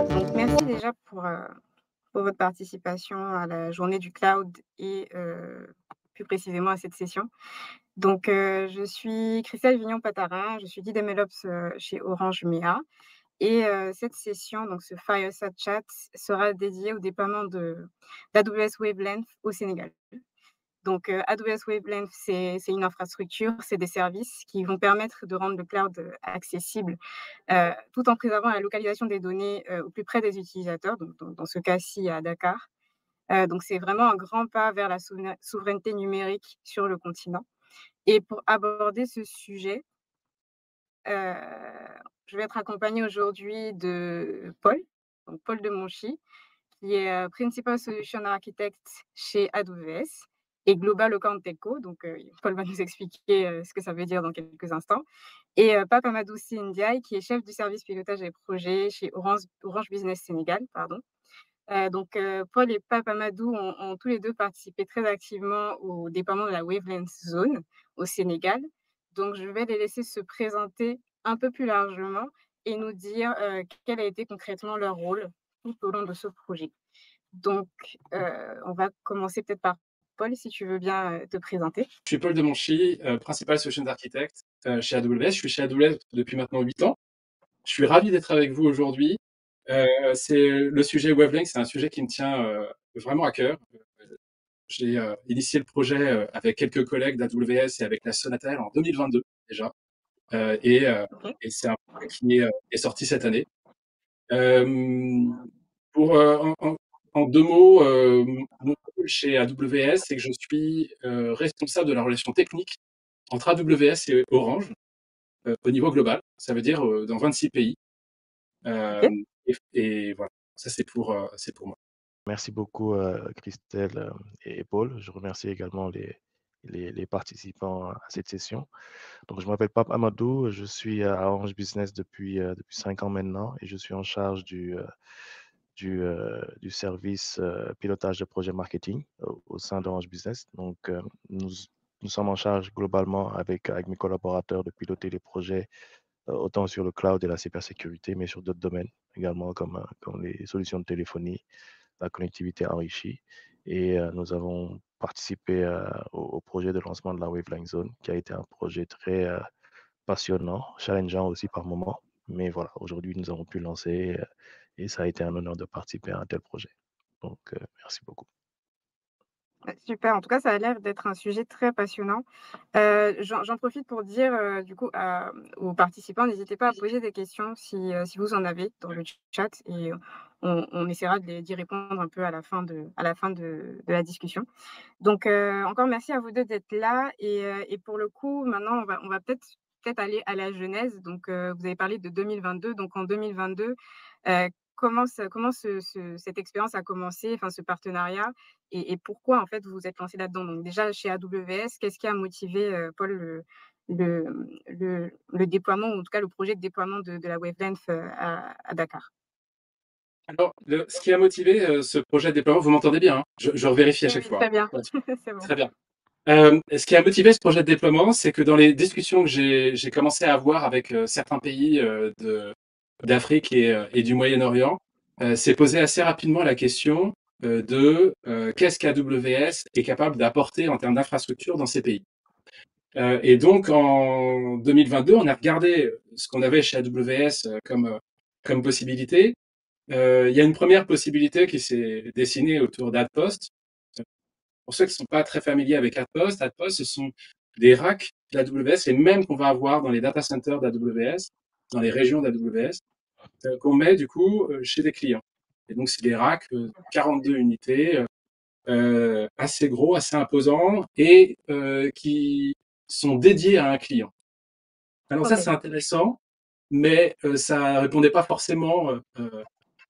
Donc merci déjà pour votre participation à la journée du cloud et plus précisément à cette session. Donc je suis Christelle Vignon-Patarin, je suis Lead MLOps, chez Orange MEA et cette session, donc ce Fireside Chat sera dédié au déploiement d'AWS Wavelength au Sénégal. Donc AWS Wavelength, c'est une infrastructure, c'est des services qui vont permettre de rendre le cloud accessible, tout en préservant la localisation des données, au plus près des utilisateurs, donc dans ce cas-ci à Dakar. Donc c'est vraiment un grand pas vers la souveraineté numérique sur le continent et pour aborder ce sujet, heu, je vais être accompagnée aujourd'hui de Paul, donc Paul Demonchy, qui est Principal Solution Architect chez AWS et Global Account Telco. Donc, Paul va nous expliquer ce que ça veut dire dans quelques instants. Et Pape Amadou Sy Ndiaye, qui est chef du service pilotage et projet chez Orange Business Sénégal, pardon. Donc, Paul et Pape Amadou ont tous les deux participé très activement au déploiement de la Wavelength Zone au Sénégal. Donc, je vais les laisser se présenter un peu plus largement et nous dire quel a été concrètement leur rôle tout au long de ce projet. Donc, on va commencer peut-être par Paul, si tu veux bien te présenter. Je suis Paul Demonchy, Principal Solutions Architect chez AWS. Je suis chez AWS depuis maintenant 8 ans. Je suis ravi d'être avec vous aujourd'hui. C'est le sujet Wavelength, c'est un sujet qui me tient vraiment à cœur. J'ai initié le projet avec quelques collègues d'AWS et avec la Sonatel en 2022 déjà. Euh, et euh, OK. et c'est un projet qui est sorti cette année. Euh, pour, en deux mots, mon rôle chez AWS, c'est que je suis responsable de la relation technique entre AWS et Orange au niveau global. Ça veut dire dans 26 pays. Euh, OK. et voilà, ça c'est pour moi. Merci beaucoup, Christelle et Paul. Je remercie également les participants à cette session. Donc, je m'appelle Pape Amadou, je suis à Orange Business depuis 5 ans maintenant et je suis en charge du service pilotage de projet marketing au sein d'Orange Business. Donc, nous sommes en charge globalement avec mes collaborateurs de piloter les projets autant sur le cloud et la cybersécurité, mais sur d'autres domaines également comme les solutions de téléphonie, la connectivité enrichie. Et nous avons participé au projet de lancement de la Wavelength Zone, qui a été un projet très passionnant, challengeant aussi par moments. Mais voilà, aujourd'hui, nous avons pu lancer et ça a été un honneur de participer à un tel projet. Donc, merci beaucoup. Super, en tout cas, ça a l'air d'être un sujet très passionnant. J'en profite pour dire, du coup, aux participants, n'hésitez pas à poser des questions si vous en avez dans le chat et on essaiera d'y répondre un peu à la fin de la discussion. Donc, encore merci à vous 2 d'être là et pour le coup, maintenant, on va peut-être aller à la genèse. Donc, vous avez parlé de 2022. Donc en 2022, comment cette expérience a commencé, enfin ce partenariat et pourquoi en fait vous vous êtes lancé là-dedans? Donc déjà chez AWS, qu'est-ce qui a motivé, Paul, le déploiement ou en tout cas le projet de déploiement de la Wavelength, à Dakar? Alors, ce qui a motivé ce projet de déploiement, vous m'entendez bien, hein? Je revérifie à Oui, chaque oui, fois, très bien. hein. C'est bon. Très bien. Ce qui a motivé ce projet de déploiement, c'est que dans les discussions que j'ai commencé à avoir avec certains pays d'Afrique et du Moyen-Orient, s'est posé assez rapidement la question qu'est-ce qu'AWS est capable d'apporter en termes d'infrastructure dans ces pays. Et donc en 2022, on a regardé ce qu'on avait chez AWS comme possibilité. Il y a une première possibilité qui s'est dessinée autour d'Adpost. Pour ceux qui ne sont pas très familiers avec Adpost, ce sont des racks d'AWS, les mêmes qu'on va avoir dans les data centers d'AWS, dans les régions d'AWS, qu'on met du coup chez des clients. Et donc, c'est des racks, 42 unités, assez gros, assez imposants, et qui sont dédiés à un client. Alors ça, OK. c'est intéressant, mais ça répondait pas forcément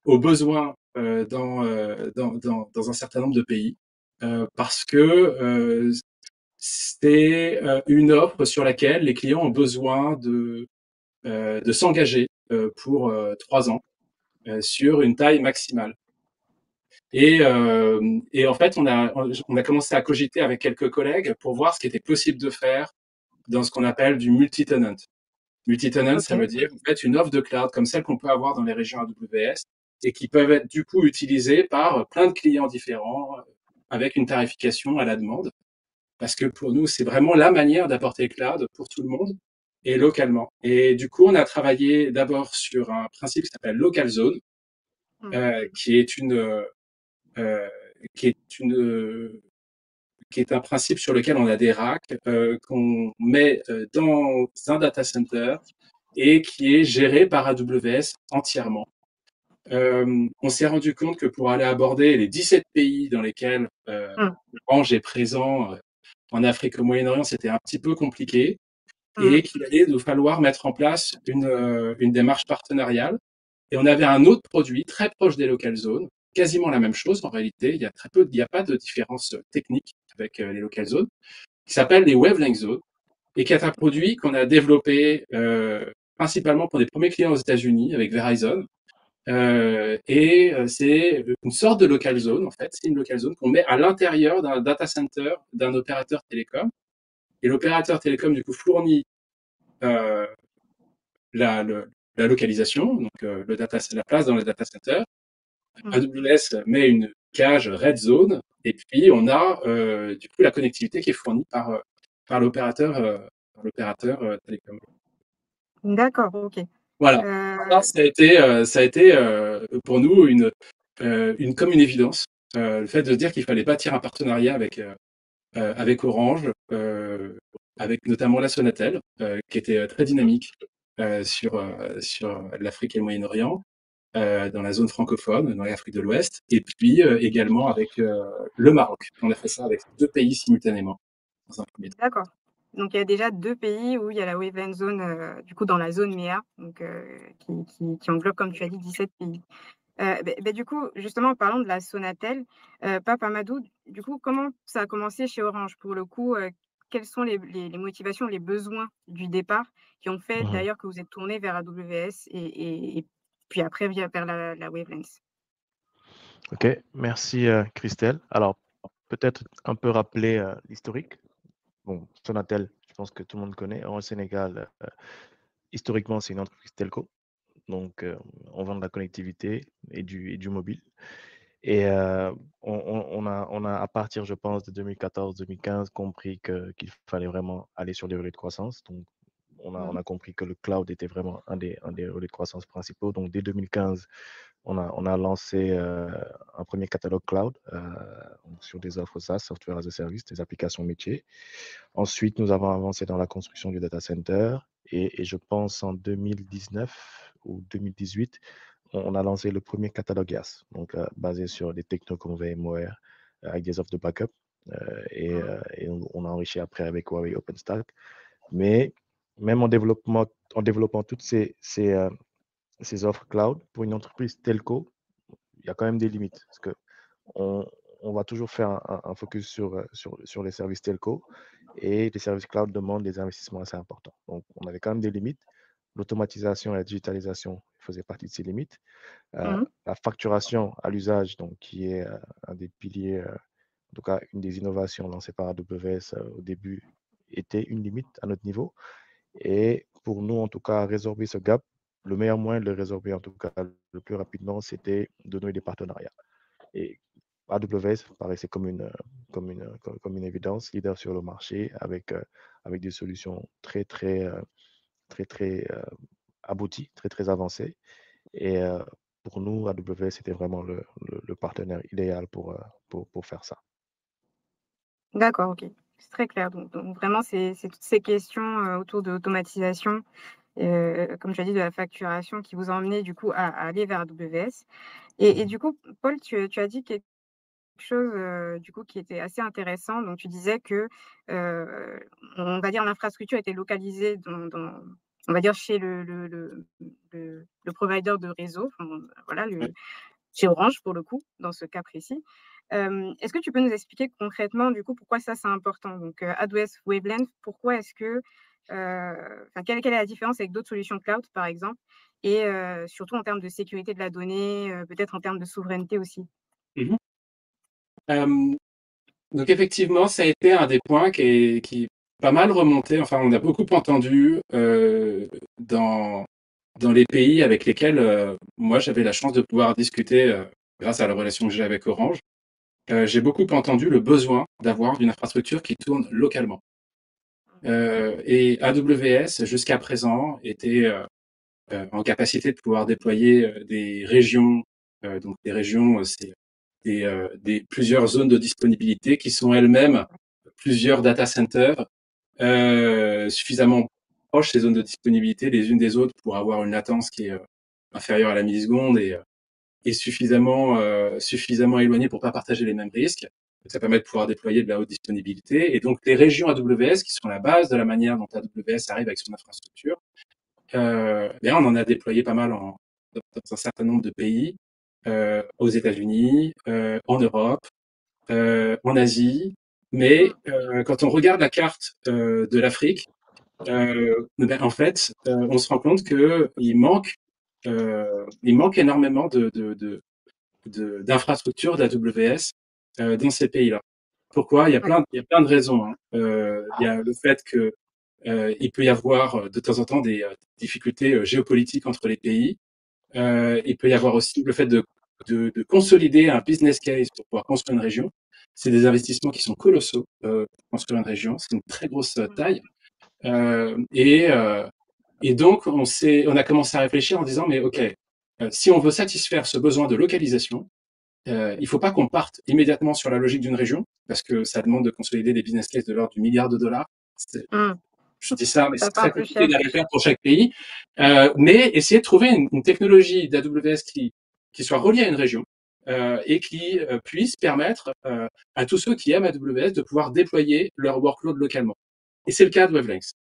aux besoins dans un certain nombre de pays, parce que c'est une offre sur laquelle les clients ont besoin de s'engager pour 3 ans sur une taille maximale. Et en fait, on a commencé à cogiter avec quelques collègues pour voir ce qui était possible de faire dans ce qu'on appelle du multi-tenant. Multi-tenant, ça OK. veut dire en fait une offre de cloud comme celle qu'on peut avoir dans les régions AWS et qui peuvent être du coup utilisées par plein de clients différents avec une tarification à la demande. Parce que pour nous, c'est vraiment la manière d'apporter le cloud pour tout le monde et localement. Et du coup, on a travaillé d'abord sur un principe qui s'appelle Local Zone, Mmh. qui est euh, qui est qui est un principe sur lequel on a des racks qu'on met dans un data center et qui est géré par AWS entièrement. On s'est rendu compte que pour aller aborder les 17 pays dans lesquels Mmh. Orange est présent en Afrique, au Moyen-Orient, c'était un petit peu compliqué Mmh. et qu'il allait nous falloir mettre en place une démarche partenariale. Et on avait un autre produit très proche des local zones, quasiment la même chose en réalité. Il n'y a pas de différence technique avec les local zones, qui s'appelle les wavelength zones et qui est un produit qu'on a développé principalement pour des premiers clients aux États-Unis avec Verizon. C'est une sorte de local zone en fait. C'est une local zone qu'on met à l'intérieur d'un data center d'un opérateur télécom. Et l'opérateur télécom du coup fournit euh, la, le- la localisation, donc la place dans le data center. Mmh. AWS met une cage red zone et puis on a du coup la connectivité qui est fournie par l'opérateur télécom. D'accord, OK. Voilà. Ça, Heu, ça a été pour nous comme une évidence. Le fait de se dire qu'il fallait bâtir un partenariat avec Orange, avec notamment la Sonatel, qui était très dynamique sur l'Afrique et le Moyen-Orient, dans la zone francophone, dans l'Afrique de l'Ouest, et puis également avec le Maroc. On a fait ça avec 2 pays simultanément, dans un premier temps. d'accord. Donc il y a déjà 2 pays où il y a la Wavelength Zone, du coup dans la zone MEA, donc qui englobe, comme tu as dit, 17 pays. Du coup, justement, en parlant de la Sonatel, Pape Amadou, du coup, comment ça a commencé chez Orange? Pour le coup, quelles sont les motivations, les besoins du départ qui ont fait Mhm. d'ailleurs que vous êtes tourné vers AWS et puis après vers la Wavelength? Ok, merci Christelle. Alors, peut-être un peu rappeler l'historique. Bon, Sonatel, je pense que tout le monde connaît. Au Sénégal, historiquement, c'est une entreprise telco. Donc, on vend de la connectivité et du mobile. Et on a, à partir, je pense, de 2014-2015, compris qu'il fallait vraiment aller sur des relais de croissance. Donc, on Mmh. a compris que le cloud était vraiment un des relais de croissance principaux. Donc, dès 2015, on a lancé un premier catalogue cloud sur des offres SaaS, Software as a Service, des applications métiers. Ensuite, nous avons avancé dans la construction du data center et je pense en 2019 ou 2018, on a lancé le premier catalogue IaaS, donc basé sur des technos comme VMware avec des offres de backup Mmh. et on a enrichi après avec Huawei OpenStack. Mais même en développant toutes ces offres cloud pour une entreprise telco, il y a quand même des limites parce que on, on va toujours faire un focus sur les services telco et les services cloud demandent des investissements assez importants. Donc, on avait quand même des limites. L'automatisation et la digitalisation faisaient partie de ces limites. Mmh. La facturation à l'usage, donc, qui est un des piliers, en tout cas, une des innovations lancées par AWS au début, était une limite à notre niveau. Et pour nous, en tout cas, résorber ce gap, le meilleur moyen de le résorber, en tout cas, le plus rapidement, c'était de nouer des partenariats. Et AWS paraissait comme une évidence, leader sur le marché avec des solutions très abouties, très avancées. Et pour nous, AWS, c'était vraiment le partenaire idéal pour faire ça. D'accord, OK. C'est très clair. Donc vraiment, c'est toutes ces questions, autour de l'automatisation, comme tu as dit, de la facturation qui vous ont emmené du coup à aller vers AWS et Mhm. du coup, Paul, tu as dit quelque chose, du coup, qui était assez intéressant. Donc tu disais que, heu, on va dire l'infrastructure était localisée dans on va dire chez le provider de réseau, enfin, voilà, Ouais. chez Orange pour le coup, dans ce cas précis. Est-ce que tu peux nous expliquer concrètement, du coup, pourquoi ça c'est important? Donc, AWS Wavelength, pourquoi est-ce que, enfin, quelle est la différence avec d'autres solutions cloud, par exemple? Et surtout en termes de sécurité de la donnée, peut-être en termes de souveraineté aussi? Mhm. Euh, donc effectivement, ça a été un des points pas mal remonté, enfin, on a beaucoup entendu dans, dans les pays avec lesquels moi j'avais la chance de pouvoir discuter grâce à la relation que j'ai avec Orange. J'ai beaucoup entendu le besoin d'avoir une infrastructure qui tourne localement. Et AWS, jusqu'à présent, était en capacité de pouvoir déployer des régions. Donc des régions, c'est plusieurs zones de disponibilité qui sont elles-mêmes plusieurs data centers suffisamment proches, ces zones de disponibilité, les unes des autres, pour avoir une latence qui est inférieure à la milliseconde et suffisamment éloignées pour pas partager les mêmes risques. Ça permet de pouvoir déployer de la haute disponibilité. Et donc, les régions AWS, qui sont la base de la manière dont AWS arrive avec son infrastructure, on en a déployé pas mal dans un certain nombre de pays, aux États-Unis, en Europe, en Asie. Mais quand on regarde la carte de l'Afrique, en fait, on se rend compte il manque énormément d'infrastructures d'AWS dans ces pays-là. Pourquoi? Ouais. Il y a plein de raisons. Hein. Il y a le fait que il peut y avoir de temps en temps des difficultés géopolitiques entre les pays. Il peut y avoir aussi le fait de consolider un business case pour pouvoir construire une région. C'est des investissements qui sont colossaux pour construire une région. C'est une très grosse taille. Euh, et, euh, et donc, on a commencé à réfléchir en disant, mais OK, si on veut satisfaire ce besoin de localisation, il faut pas qu'on parte immédiatement sur la logique d'une région, parce que ça demande de consolider des business cases de l'ordre du milliard de dollars. Mmh. Je dis ça, mais Ça c'est fait un très peu compliqué cher. à faire pour chaque pays. Mais essayer de trouver une technologie d'AWS qui soit reliée à une région et qui puisse permettre à tous ceux qui aiment AWS de pouvoir déployer leur workload localement. Et c'est le cas de Wavelengths.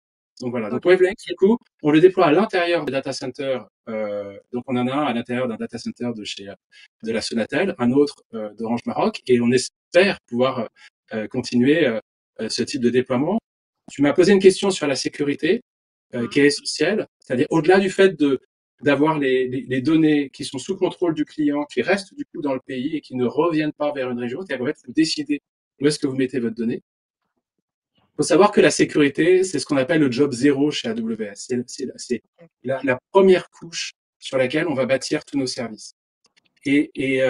Donc voilà. Donc OK. Wavelengths, du coup, on le déploie à l'intérieur des data centers. Donc on en a un à l'intérieur d'un data center de la Sonatel, un autre d'Orange Maroc, et on espère pouvoir continuer ce type de déploiement. Tu m'as posé une question sur la sécurité qui Mmh. est essentielle, c'est-à-dire au-delà du fait d'avoir les données qui sont sous contrôle du client, qui restent du coup dans le pays et qui ne reviennent pas vers une région, c'est-à-dire qu'en fait, vous décidez où est-ce que vous mettez votre donnée. Il faut savoir que la sécurité, c'est ce qu'on appelle le job zéro chez AWS. C'est la première couche sur laquelle on va bâtir tous nos services. Et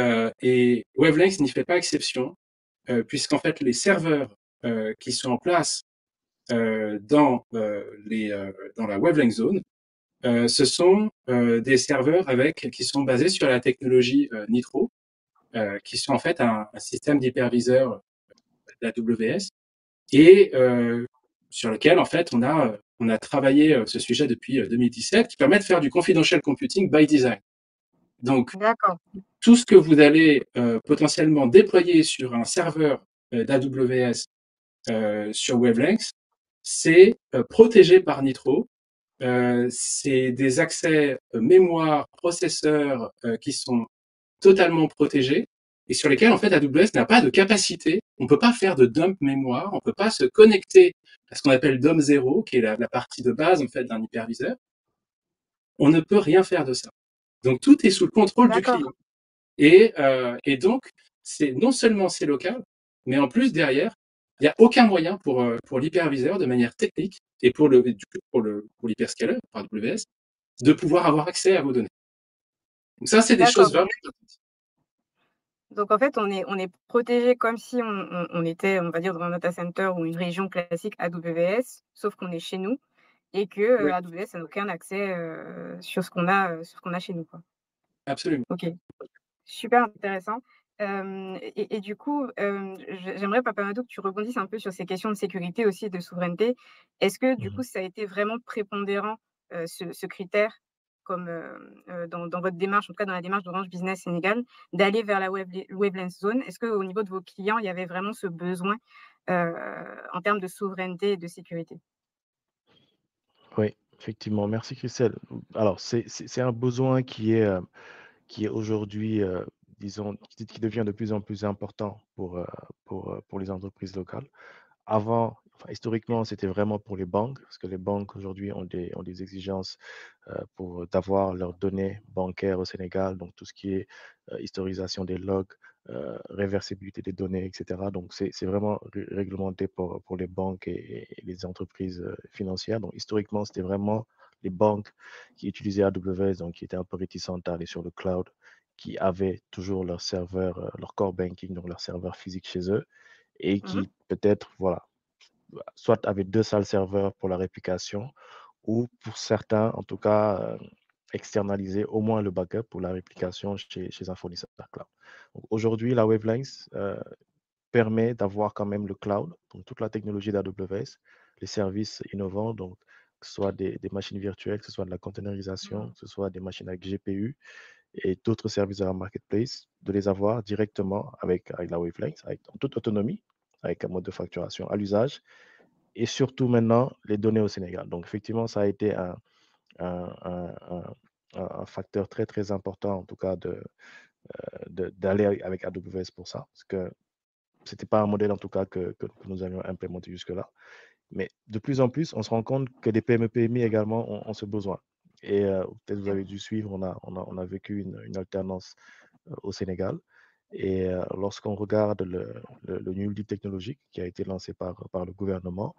Wavelengths n'y fait pas exception, puisqu'en fait, les serveurs qui sont en place dans la Wavelength Zone, ce sont des serveurs qui sont basés sur la technologie Nitro, qui sont en fait un système d'hyperviseur d'AWS et sur lequel en fait on a travaillé ce sujet depuis 2017, qui permet de faire du confidential computing by design. Donc D'accord. tout ce que vous allez potentiellement déployer sur un serveur d'AWS sur Wavelengths, c'est protégé par Nitro. C'est des accès mémoire, processeurs qui sont totalement protégés et sur lesquels en fait AWS n'a pas de capacité. On ne peut pas faire de dump mémoire, on ne peut pas se connecter à ce qu'on appelle DOM 0, qui est la partie de base en fait d'un hyperviseur. On ne peut rien faire de ça. Donc tout est sous le contrôle du D'accord. client. Et donc, non seulement c'est local, mais en plus derrière, il n'y a aucun moyen pour l'hyperviseur de manière technique et pour l'hyperscaler, pour AWS, de pouvoir avoir accès à vos données. Donc ça, c'est des D'accord. choses vraiment Donc en fait, on est protégé comme si on était, on va dire, dans un data center ou une région classique AWS, sauf qu'on est chez nous et que, oui, AWS n'a aucun accès, sur ce qu'on a chez nous, quoi. absolument. OK, super intéressant. Et du coup, j'aimerais, Papamadou, que tu rebondisses un peu sur ces questions de sécurité aussi et de souveraineté. Est-ce que du coup, Mhm. ça a été vraiment prépondérant, ce critère comme, dans votre démarche, en tout cas dans la démarche d'Orange Business Sénégal, d'aller vers la Wavelength Zone? Est-ce qu'au niveau de vos clients, il y avait vraiment ce besoin, heu, en termes de souveraineté et de sécurité? Oui, effectivement. Merci, Christelle. Alors, c'est un besoin qui est aujourd'hui, disons, qui devient de plus en plus important pour les entreprises locales. Avant, enfin, historiquement, c'était vraiment pour les banques, parce que les banques aujourd'hui ont des exigences d'avoir leurs données bancaires au Sénégal, donc tout ce qui est historisation des logs, réversibilité des données, etc. Donc, c'est vraiment réglementé pour les banques et les entreprises financières. Donc, historiquement, c'était vraiment les banques qui utilisaient AWS, donc qui étaient un peu réticentes à aller sur le cloud, qui avaient toujours leur serveur, leur core banking, donc leur serveur physique chez eux, et Mmh. qui peut-être, voilà, soit avaient deux salles serveurs pour la réplication, ou pour certains, en tout cas, externaliser au moins le backup pour la réplication chez un fournisseur cloud. Donc, aujourd'hui, la Wavelength permet d'avoir quand même le cloud, donc toute la technologie d'AWS, les services innovants, donc que ce soit des machines virtuelles, que ce soit de la containerisation, Mmh. que ce soit des machines avec GPU et d'autres services de la marketplace, de les avoir directement avec la Wavelength, en toute autonomie, avec un mode de facturation à l'usage, et surtout maintenant les données au Sénégal. Donc effectivement, ça a été un, un- un- un facteur très très important en tout cas d'aller avec AWS pour ça, parce que c'était pas un modèle en tout cas que nous avions implémenté jusque-là. Mais de plus en plus, on se rend compte que les PME PMI également ont ce besoin. Et peut-être vous avez dû suivre, on a vécu une alternance au Sénégal. Et lorsqu'on regarde le New Deal technologique qui a été lancé par le gouvernement,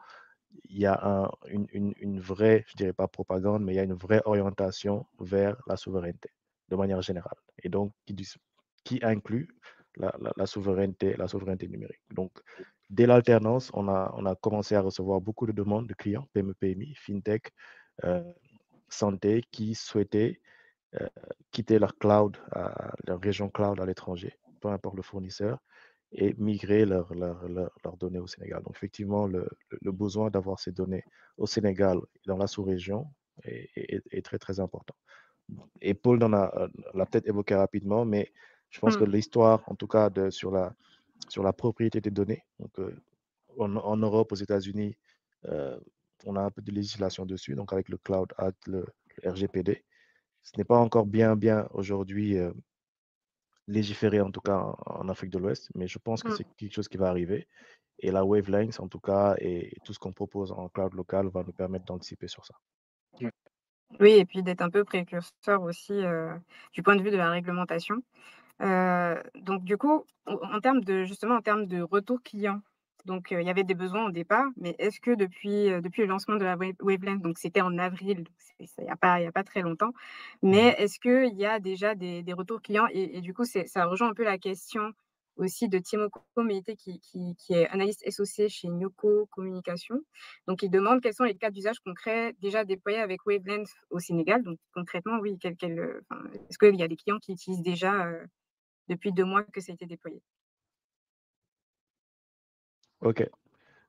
il y a une vraie, je dirais pas propagande, mais il y a une vraie orientation vers la souveraineté de manière générale. Et donc, qui inclut la souveraineté numérique. Donc, dès l'alternance, on a commencé à recevoir beaucoup de demandes de clients, PME, PMI, FinTech, euh, santé, qui souhaitaient euh, quitter leur cloud, leur région cloud à l'étranger, peu importe le fournisseur, et migrer leurs données au Sénégal. Donc, effectivement, le besoin d'avoir ces données au Sénégal, dans la sous-région, est très, très important. Et Paul l'a peut-être évoqué rapidement, mais je pense que Mmh. l'histoire, en tout cas, sur la propriété des données, donc, en Europe, aux États-Unis, euh, on a un peu de législation dessus, donc avec le Cloud Act, le RGPD. Ce n'est pas encore bien aujourd'hui légiféré, en tout cas en Afrique de l'Ouest, mais je pense que Mmh. c'est quelque chose qui va arriver. Et la wavelength, en tout cas, et tout ce qu'on propose en cloud local va nous permettre d'anticiper sur ça. Ouais. Oui et puis d'être un peu précurseur aussi, du point de vue de la réglementation. Donc du coup, en termes de justement, en termes de retour client, donc il y avait des besoins au départ, mais est-ce que depuis le lancement de la Wavelength, donc c'était en avril, donc il y a pas très longtemps, mais Mhm. est-ce qu'il y a déjà des retours clients? Et du coup, ça rejoint un peu la question aussi de Timoko Meite qui est analyste SOC chez Nyoko Communication. Donc il demande quels sont les cas d'usage concrets déjà déployés avec Wavelength au Sénégal? Donc concrètement, oui, enfin, est-ce qu'il y a des clients qui utilisent déjà, depuis 2 mois que ça a été déployé. OK.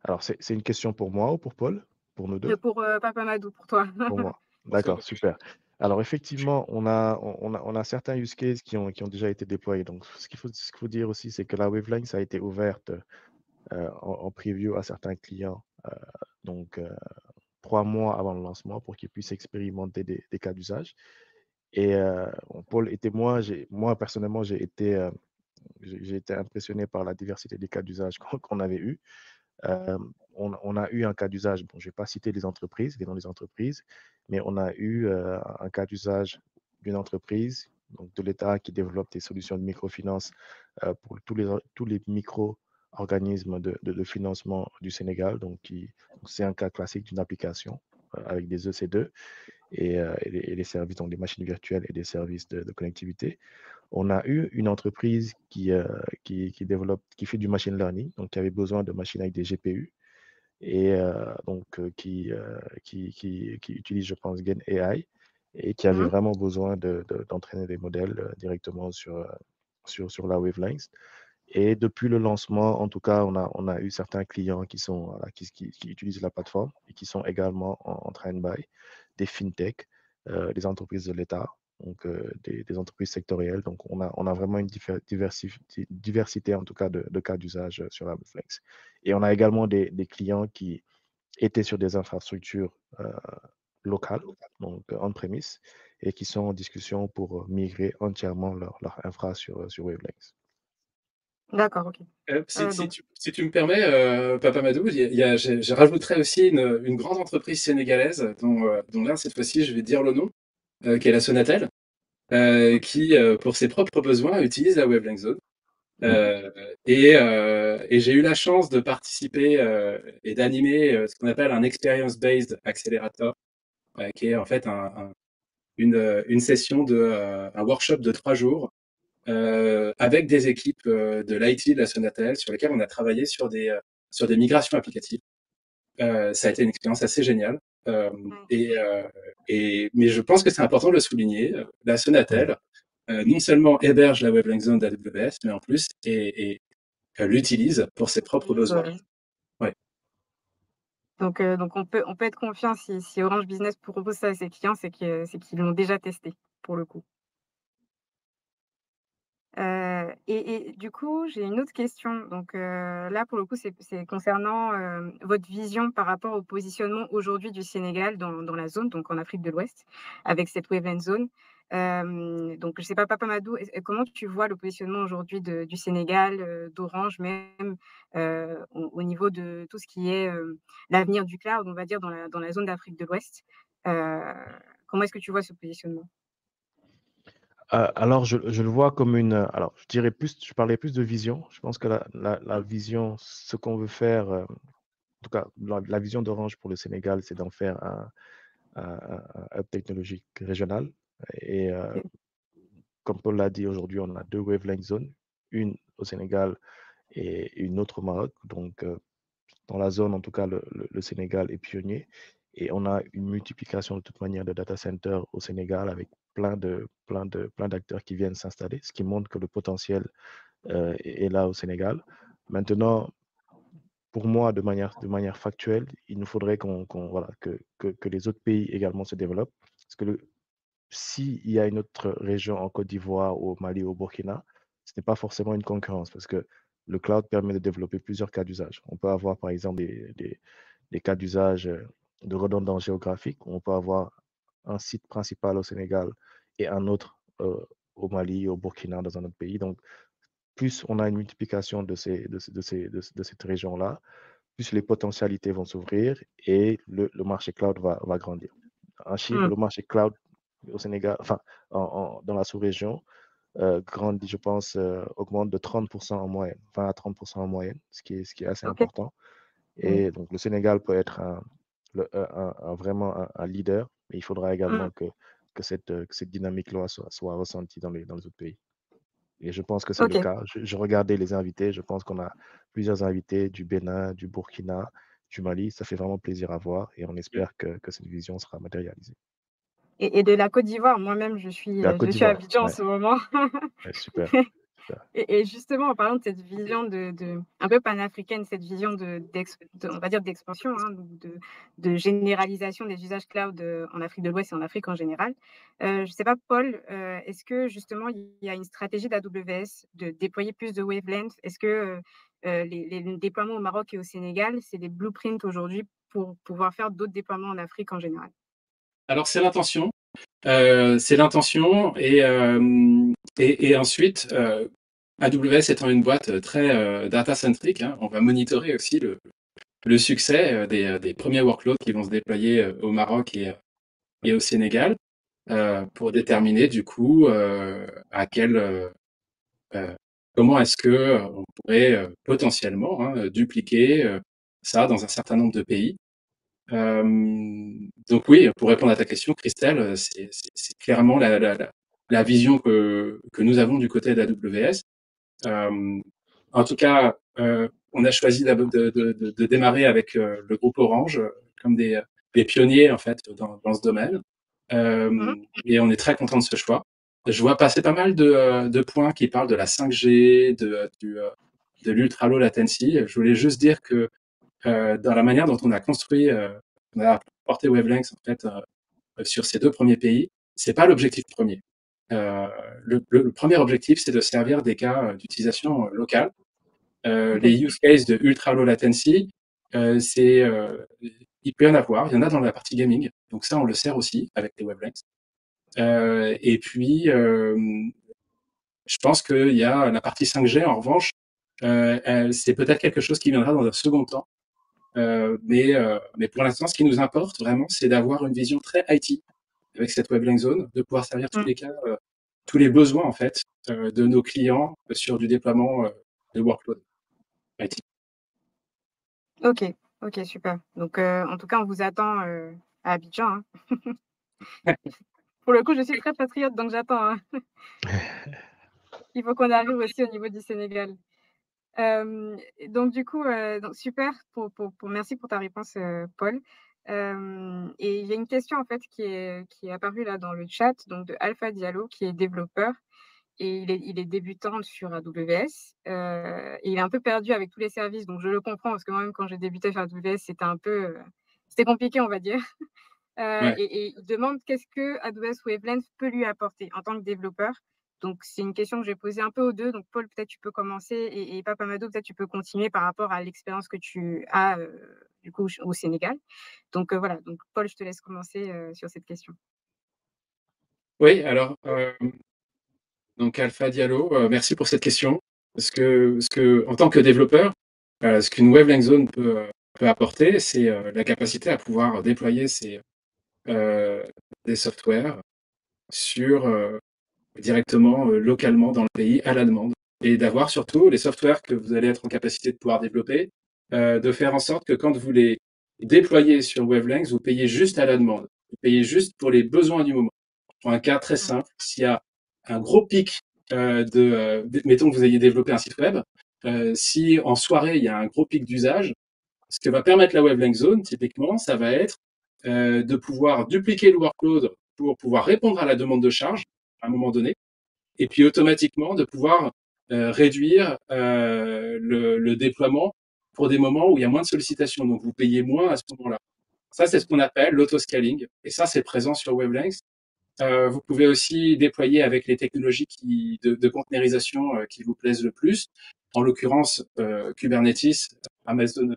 Alors, c'est une question pour moi ou pour Paul? Pour nous deux? Pour, Papa Madou, pour toi. Pour moi. Pour toi. D'accord, super. Alors, effectivement, on a certains use cases qui ont déjà été déployés. Donc, ce qu'il faut dire aussi, c'est que la Wavelength ça a été ouverte en preview à certains clients. Donc, 3 mois avant le lancement pour qu'ils puissent expérimenter des cas d'usage. Et Paul et moi, moi personnellement, j'ai été impressionné par la diversité des cas d'usage qu'on avait eu. Euh, on a eu un cas d'usage, bon, je ne vais pas citer les noms des entreprises, mais on a eu un cas d'usage d'une entreprise, donc de l'État, qui développe des solutions de microfinance pour tous les micro-organismes de financement du Sénégal. Donc, c'est un cas classique d'une application avec des EC2 et les services, donc des machines virtuelles et des services de connectivité. On a eu une entreprise qui développe, qui fait du machine learning, donc qui avait besoin de machines avec des GPU et donc qui utilise, je pense, Gen AI et qui avait Mmh. vraiment besoin d'entraîner des modèles directement sur la wavelength. Et depuis le lancement, en tout cas, on a eu certains clients voilà, qui utilisent la plateforme et qui sont également en train-by, des fintech, des entreprises de l'État, donc des entreprises sectorielles. Donc, on a vraiment une diversité, en tout cas, de cas d'usage sur la Flex. Et on a également des clients qui étaient sur des infrastructures locales, donc on-premise, et qui sont en discussion pour migrer entièrement leur infra sur Wavelength. D'accord, OK. Donc Si tu me permets, Papa Madou, je rajouterais aussi une grande entreprise sénégalaise dont là, cette fois-ci, je vais dire le nom, qui est la Sonatel, qui, pour ses propres besoins, utilise la Wavelength Zone. Et j'ai eu la chance de participer et d'animer ce qu'on appelle un experience-based accelerator, qui est en fait une session un workshop de 3 jours avec des équipes de l'IT de la Sonatel sur lesquelles on a travaillé sur des migrations applicatives. Ça a été une expérience assez géniale. Mais je pense que c'est important de le souligner. La Sonatel, non seulement héberge la Wavelength Zone d'AWS, mais en plus l'utilise pour ses propres besoins. Ouais. Donc on peut être confiant si Orange Business propose ça à ses clients, c'est qu'ils l'ont déjà testé, pour le coup. Et du coup, j'ai une autre question. Donc là, pour le coup, c'est concernant, votre vision par rapport au positionnement aujourd'hui du Sénégal dans la zone, donc en Afrique de l'Ouest, avec cette Wavelength Zone. Donc je sais pas, Papa Madou, comment tu vois le positionnement aujourd'hui du Sénégal, d'Orange même, au niveau de tout ce qui est, l'avenir du cloud, on va dire dans la zone d'Afrique de l'Ouest? Comment est-ce que tu vois ce positionnement? Alors, je le vois comme alors, je parlais plus de vision. Je pense que la vision, ce qu'on veut faire, en tout cas, la vision d'Orange pour le Sénégal, c'est d'en faire un hub technologique régional. Et OK. comme Paul l'a dit, aujourd'hui, on a 2 wavelength zones, une au Sénégal et une autre au Maroc. Donc, dans la zone, en tout cas, le Sénégal est pionnier. Et on a une multiplication de toute manière de data centers au Sénégal avec plein d'acteurs qui viennent s'installer, ce qui montre que le potentiel est là au Sénégal. Maintenant, pour moi, de manière factuelle, il nous faudrait voilà, que les autres pays également se développent. Parce que s'il y a une autre région en Côte d'Ivoire, au Mali, au Burkina, ce n'est pas forcément une concurrence parce que le cloud permet de développer plusieurs cas d'usage. On peut avoir, par exemple, des cas d'usage de redondance géographique. On peut avoir un site principal au Sénégal et un autre au Mali, au Burkina, dans un autre pays. Donc, plus on a une multiplication de cette région-là, plus les potentialités vont s'ouvrir et le marché cloud va grandir. Un chiffre, Mmh. le marché cloud au Sénégal, enfin, dans la sous-région, grandit, je pense, augmente de 30% en moyenne, 20 à 30% en moyenne, ce qui est assez OK. important. Mmh. Et donc, le Sénégal peut être vraiment un leader, mais il faudra Mmh. également que cette dynamique-là soit ressentie dans les autres pays. Et je pense que c'est le OK. cas. Je regardais les invités. Je pense qu'on a plusieurs invités du Bénin, du Burkina, du Mali. Ça fait vraiment plaisir à voir et on espère que cette vision sera matérialisée. Et de la Côte d'Ivoire, moi-même, De la Côte je suis à d'Ivoire, Abidjan en ouais, ce moment. ouais, super, super. Et justement, en parlant de cette vision de un peu panafricaine, cette vision on va dire d'expansion, hein, de généralisation des usages cloud, en Afrique de l'Ouest et en Afrique en général. Je sais pas, Paul, est-ce que justement il y a une stratégie d'AWS de déployer plus de wavelengths? Est-ce que, les déploiements au Maroc et au Sénégal, c'est des blueprints aujourd'hui pour pouvoir faire d'autres déploiements en Afrique en général? Alors c'est l'intention et ensuite, AWS étant une boîte très data-centric, hein, on va monitorer aussi le succès des premiers workloads qui vont se déployer au Maroc et au Sénégal pour déterminer du coup euh, comment est-ce que on pourrait potentiellement dupliquer ça dans un certain nombre de pays. Donc oui, pour répondre à ta question, Christelle, c'est clairement la vision que nous avons du côté d'AWS. En tout cas, on a choisi de démarrer avec le groupe Orange comme des pionniers en fait dans ce domaine. Mmh. Et on est très content de ce choix. Je vois passer pas mal de points qui parlent de la 5G, de l'ultra low latency. Je voulais juste dire que dans la manière dont on a porté Wavelengths en fait sur ces 2 premiers pays, c'est pas l'objectif premier. Le premier objectif, c'est de servir des cas d'utilisation locale. OK. Les use cases de ultra low latency, c'est il peut y en avoir. Il y en a dans la partie gaming, donc ça on le sert aussi avec les Wavelengths. Et puis je pense qu'il y a la partie 5G en revanche, c'est peut-être quelque chose qui viendra dans un second temps. Mais pour l'instant, ce qui nous importe vraiment, c'est d'avoir une vision très IT avec cette Wavelength Zone, de pouvoir servir tous Mmh. les cas tous les besoins en fait de nos clients sur du déploiement de workload IT. OK, OK, super. Donc, en tout cas, on vous attend, à Abidjan, hein. Pour le coup, je suis très patriote, donc j'attends, hein. Il faut qu'on arrive aussi au niveau du Sénégal. Donc du coup, donc super pour merci pour ta réponse, Paul. Et il y a une question en fait qui est apparue là dans le chat, donc de Alpha Diallo qui est développeur et il est débutant sur AWS, et il est un peu perdu avec tous les services, donc je le comprends parce que moi-même quand j'ai débuté sur AWS, c'était compliqué, on va dire. Ouais. Et il demande qu'est-ce que AWS Wavelength peut lui apporter en tant que développeur. Donc, c'est une question que j'ai posée un peu aux deux. Donc, Paul, peut-être tu peux commencer et Papa Mado, peut-être tu peux continuer par rapport à l'expérience que tu as du coup au Sénégal. Donc, voilà. Donc, Paul, je te laisse commencer sur cette question. Oui, alors donc Alpha Diallo, merci pour cette question. En tant que développeur, ce qu'une Wavelength Zone peut apporter, c'est la capacité à pouvoir déployer euh, des softwares sur directement, localement dans le pays à la demande et d'avoir surtout les softwares que vous allez être en capacité de pouvoir développer, de faire en sorte que quand vous les déployez sur Wavelength, vous payez juste à la demande. Vous payez juste pour les besoins du moment. Pour un cas très Mmh. simple, s'il y a un gros pic mettons que vous ayez développé un site web, si en soirée il y a un gros pic d'usage, ce que va permettre la Wavelength Zone, typiquement, ça va être de pouvoir dupliquer le workload pour pouvoir répondre à la demande de charge à un moment donné, et puis automatiquement de pouvoir réduire le déploiement pour des moments où il y a moins de sollicitations. Donc vous payez moins à ce moment-là. Ça, c'est ce qu'on appelle l'autoscaling. Et ça, c'est présent sur Wavelength. Vous pouvez aussi déployer avec les technologies de containerisation qui vous plaisent le plus. En l'occurrence, Kubernetes, Amazon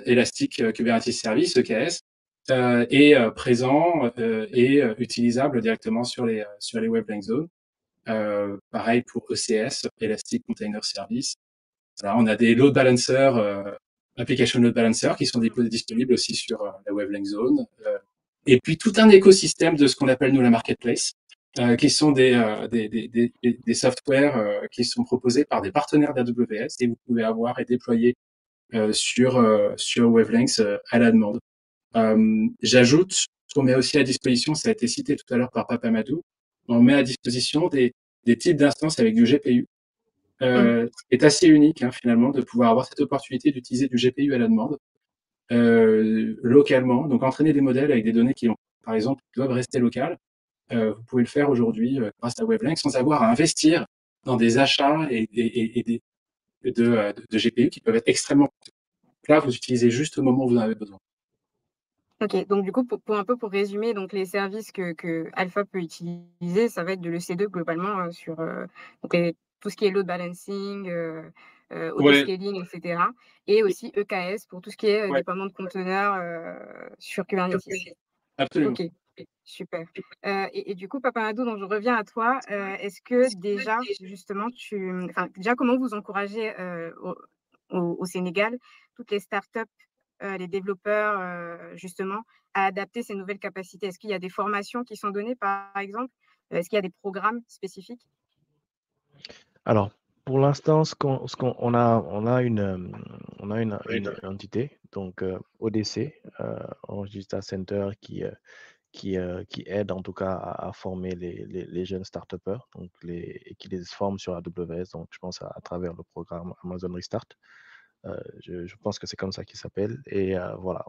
Elastic Kubernetes Service, EKS, est présent et utilisable directement sur les Wavelength Zones. Pareil pour ECS, Elastic Container Service. Voilà, on a des load balancers, application load balancers qui sont disponibles aussi sur la Wavelength Zone. Et puis tout un écosystème de ce qu'on appelle nous la marketplace, qui sont des softwares qui sont proposés par des partenaires d'AWS et vous pouvez avoir et déployer sur Wavelength à la demande. J'ajoute qu'on met aussi à disposition, ça a été cité tout à l'heure par Papa Madou, on met à disposition des types d'instances avec du GPU. Mmh. C'est assez unique finalement de pouvoir avoir cette opportunité d'utiliser du GPU à la demande localement. Donc entraîner des modèles avec des données qui, par exemple, doivent rester locales. Vous pouvez le faire aujourd'hui grâce à Wavelength sans avoir à investir dans des achats de GPU qui peuvent être extrêmement coûteux. Là, vous utilisez juste au moment où vous en avez besoin. OK, donc du coup, pour un peu pour résumer, donc les services que Alpha peut utiliser, ça va être de l'EC2 globalement, sur, donc tout ce qui est load balancing, Ouais, autoscaling et cetera, et aussi EKS pour tout ce qui est, ouais, déploiement de conteneurs, sur Kubernetes. absolument. OK, super. Et du coup, Papamadou, donc je reviens à toi, est-ce que déjà, justement, enfin, déjà, comment vous encouragez, au Sénégal, toutes les startups, les développeurs, justement, à adapter ces nouvelles capacités? Est-ce qu'il y a des formations qui sont données, par exemple? Est-ce qu'il y a des programmes spécifiques? Alors, pour l'instant, on a Oui, une entité, donc ODC, Orange Digital Center, qui aide en tout cas à former les jeunes start-upers et qui les forme sur AWS. Donc, je pense à travers le programme Amazon Restart. Je pense que c'est comme ça qu'il s'appelle. Et voilà,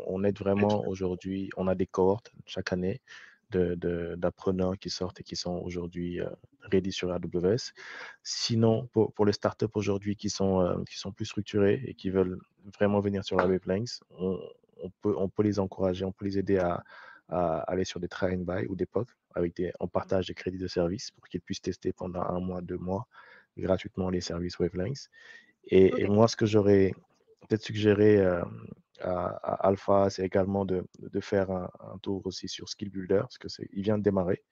on aide vraiment aujourd'hui, on a des cohortes chaque année d'apprenants qui sortent et qui sont aujourd'hui ready sur AWS. Sinon, pour les startups aujourd'hui qui sont plus structurés et qui veulent vraiment venir sur la Wavelength, on peut les encourager, on peut les aider à aller sur des try and buy ou des POC on partage des crédits de service pour qu'ils puissent tester pendant un mois, 2 mois gratuitement les services Wavelength. Et OK. moi, ce que j'aurais peut-être suggéré à Alpha, c'est également de faire un tour aussi sur Skill Builder, parce il vient de démarrer.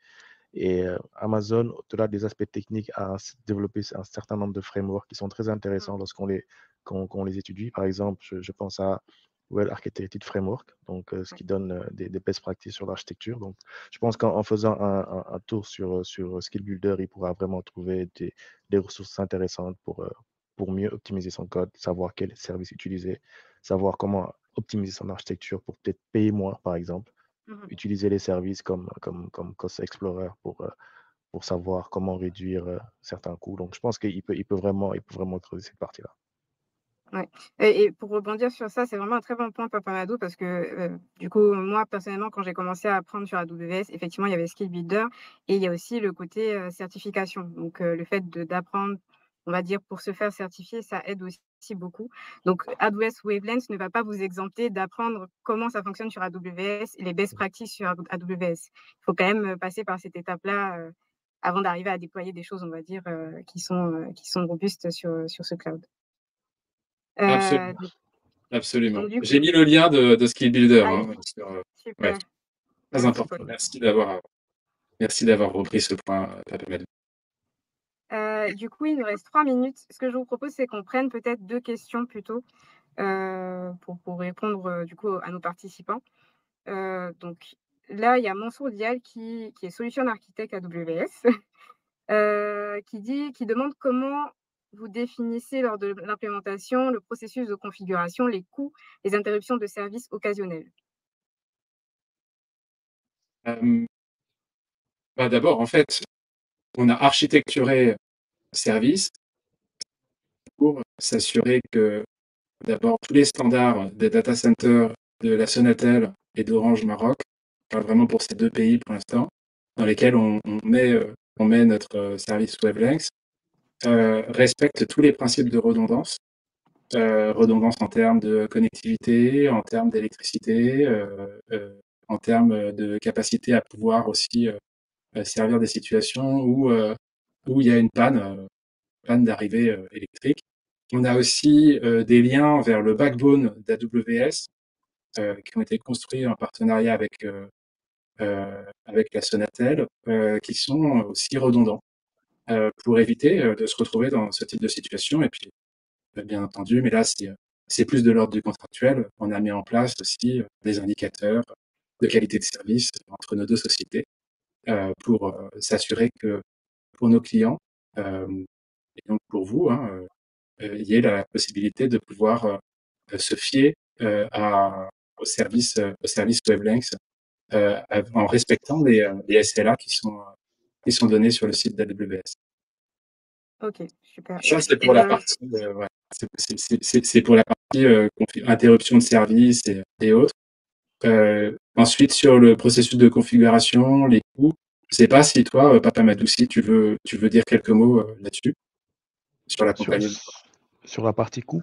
Et Amazon, au-delà des aspects techniques, a développé un certain nombre de frameworks qui sont très intéressants lorsqu'on les étudie. Par exemple, je pense à Architected Framework, donc ce qui donne des best practices sur l'architecture. Donc, je pense qu'en faisant un tour sur Skill Builder, il pourra vraiment trouver des ressources intéressantes pour mieux optimiser son code, savoir quel service utiliser, savoir comment optimiser son architecture pour peut-être payer moins, par exemple, utiliser les services comme Cost Explorer pour savoir comment réduire certains coûts. Donc, je pense qu'il peut vraiment creuser cette partie-là. Ouais, et pour rebondir sur ça, c'est vraiment un très bon point, Papa Mado, parce que, du coup, moi, personnellement, quand j'ai commencé à apprendre sur AWS, effectivement, il y avait Skill Builder et il y a aussi le côté, certification. Donc, le fait d'apprendre, on va dire, pour se faire certifier, ça aide aussi beaucoup. Donc AWS Wavelengths ne va pas vous exempter d'apprendre comment ça fonctionne sur AWS et les best practices sur AWS. Il faut quand même, passer par cette étape-là, avant d'arriver à déployer des choses, on va dire, qui sont robustes sur ce cloud. Absolument, Donc absolument. donc du coup J'ai mis le lien de Skill Builder, ah, hein, ouais, super, très merci important. Paul. Merci d'avoir repris ce point, Papa Madou. Du coup, il nous reste 3 minutes. Ce que je vous propose, c'est qu'on prenne peut-être 2 questions plutôt, pour répondre, du coup, à nos participants. Donc là, il y a Mansour Dial qui est solution architecte AWS, qui demande comment vous définissez lors de l'implémentation le processus de configuration, les coûts, les interruptions de service occasionnelles? Hem, Bah, d'abord, en fait, on a architecturé le service pour s'assurer que, d'abord, tous les standards des data centers de la Sonatel et d'Orange Maroc, je parle vraiment pour ces 2 pays pour l'instant, dans lesquels on met notre service Wavelengths, respectent tous les principes de redondance. Redondance en termes de connectivité, en termes d'électricité, en termes de capacité à pouvoir aussi servir des situations où il y a une panne d'arrivée électrique. On a aussi des liens vers le backbone d'AWS qui ont été construits en partenariat avec la Sonatel, qui sont aussi redondants pour éviter de se retrouver dans ce type de situation. Et puis, bien entendu, mais là, c'est plus de l'ordre du contractuel. On a mis en place aussi des indicateurs de qualité de service entre nos 2 sociétés pour s'assurer que pour nos clients, et donc pour vous, hein, il y ait la possibilité de pouvoir se fier au service Wavelengths en respectant les SLA qui sont donnés sur le site d'AWS. OK, super. Ça, c'est pour la partie, ouais, c'est pour la partie interruption de service et autres. Ensuite, sur le processus de configuration, les coûts, je sais pas si toi, Papa Madoussi, tu veux dire quelques mots là-dessus, sur Sur, l'accompagnement. sur la partie coût,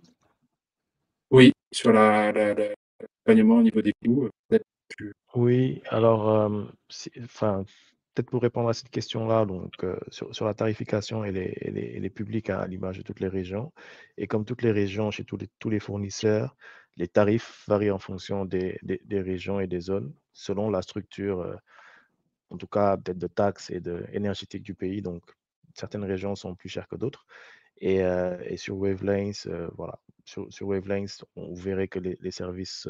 Oui, sur l'accompagnement au niveau des coûts, peut-être tu... oui, alors, enfin, peut-être pour répondre à cette question-là, donc sur la tarification, elle est publique à l'image de toutes les régions. Et comme toutes les régions, chez tous les fournisseurs, les tarifs varient en fonction des régions et des zones, selon la structure, en tout cas peut-être de taxes et énergétique du pays. Donc, certaines régions sont plus chères que d'autres. Et sur Wavelengths, voilà, sur Wavelengths, on verrait que les services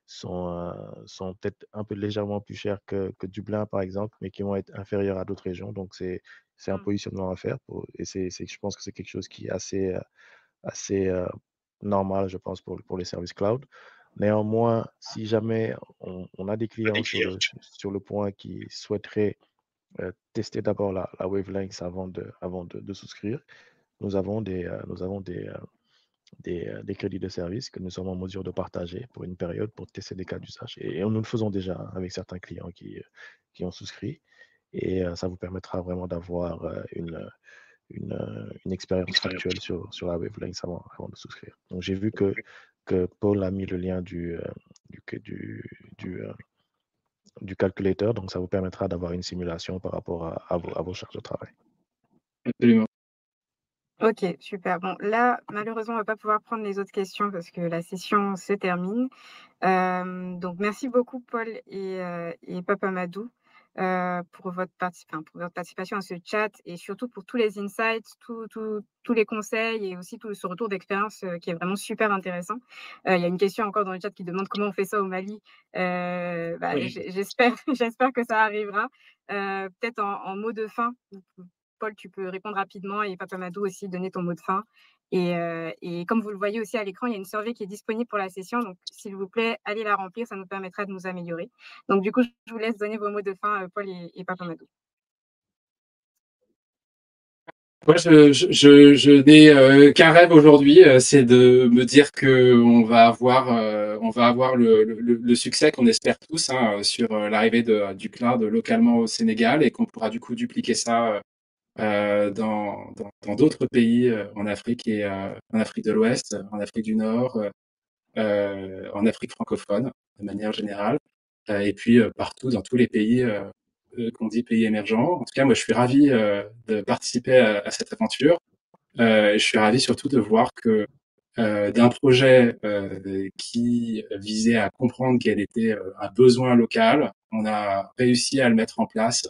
sont peut-être un peu légèrement plus chers que Dublin, par exemple, mais qui vont être inférieurs à d'autres régions. Donc, c'est un Mmh. positionnement à faire. Et je pense que c'est quelque chose qui est assez normal, je pense, pour les services cloud. Néanmoins, si jamais on a des clients sur le point qui souhaiteraient tester d'abord la Wavelengths avant de souscrire, nous avons des crédits de service que nous sommes en mesure de partager pour une période pour tester des cas d'usage. Et nous le faisons déjà avec certains clients qui ont souscrit. Et ça vous permettra vraiment d'avoir une expérience factuelle sur la Wavelength avant de souscrire. Donc, j'ai vu que Paul a mis le lien du, euh, du calculateur. Donc, ça vous permettra d'avoir une simulation par rapport à vos charges de travail. Absolument. OK, super. Bon, là, malheureusement, on va pas pouvoir prendre les autres questions parce que la session se termine. Donc merci beaucoup Paul et Papa Madou. pour votre participation à ce chat et surtout pour tous les insights, tous les conseils et aussi tout ce retour d'expérience, qui est vraiment super intéressant. Il y a une question encore dans le chat qui demande comment on fait ça au Mali. Oui. J'espère j'espère que ça arrivera. Peut-être en mot de fin, Paul, tu peux répondre rapidement et Papa Madou aussi donner ton mot de fin. Et comme vous le voyez aussi à l'écran, il y a une survey qui est disponible pour la session. Donc, s'il vous plaît, allez la remplir, ça nous permettra de nous améliorer. Donc, du coup, je vous laisse donner vos mots de fin, Paul et Papa Madou. Moi, je n'ai qu'un rêve aujourd'hui, c'est de me dire que on va avoir le succès qu'on espère tous sur l'arrivée du cloud localement au Sénégal et qu'on pourra du coup dupliquer ça dans d'autres pays en Afrique et en Afrique de l'Ouest, en Afrique du Nord, en Afrique francophone de manière générale, et puis partout dans tous les pays qu'on dit pays émergents. En tout cas, moi, je suis ravi de participer à cette aventure. Je suis ravi surtout de voir que d'un projet qui visait à comprendre quel était un besoin local, on a réussi à le mettre en place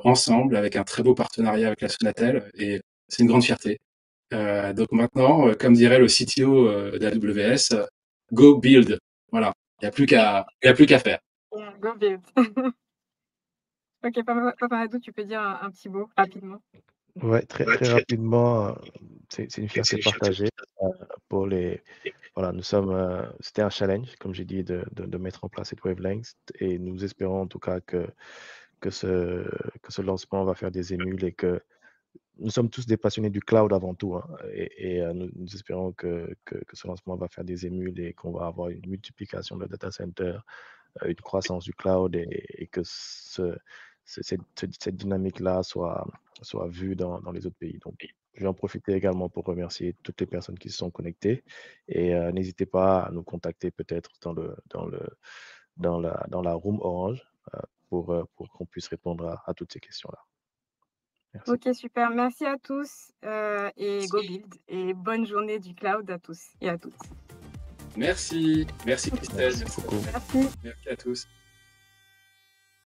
ensemble avec un très beau partenariat avec la Sonatel et c'est une grande fierté. Donc maintenant, comme dirait le CTO d'AWS, go build. Voilà, il n'y a plus qu'à faire. Yeah, go build. Ok, Papa Madou, tu peux dire un petit mot rapidement. Ouais, très rapidement, c'est une fierté partagée pour les. Voilà, c'était un challenge, comme j'ai dit, de mettre en place cette wavelength et nous espérons en tout cas que ce lancement va faire des émules et que nous sommes tous des passionnés du cloud avant tout, hein, et nous espérons que ce lancement va faire des émules et qu'on va avoir une multiplication de data center, une croissance du cloud et que cette dynamique-là soit vue dans les autres pays. Donc, je vais en profiter également pour remercier toutes les personnes qui se sont connectées et n'hésitez pas à nous contacter peut-être dans la room orange pour qu'on puisse répondre à toutes ces questions-là. Merci. Ok, super. Merci à tous et go build. Et bonne journée du cloud à tous et à toutes. Merci Christelle. Merci beaucoup. Merci. Merci à tous.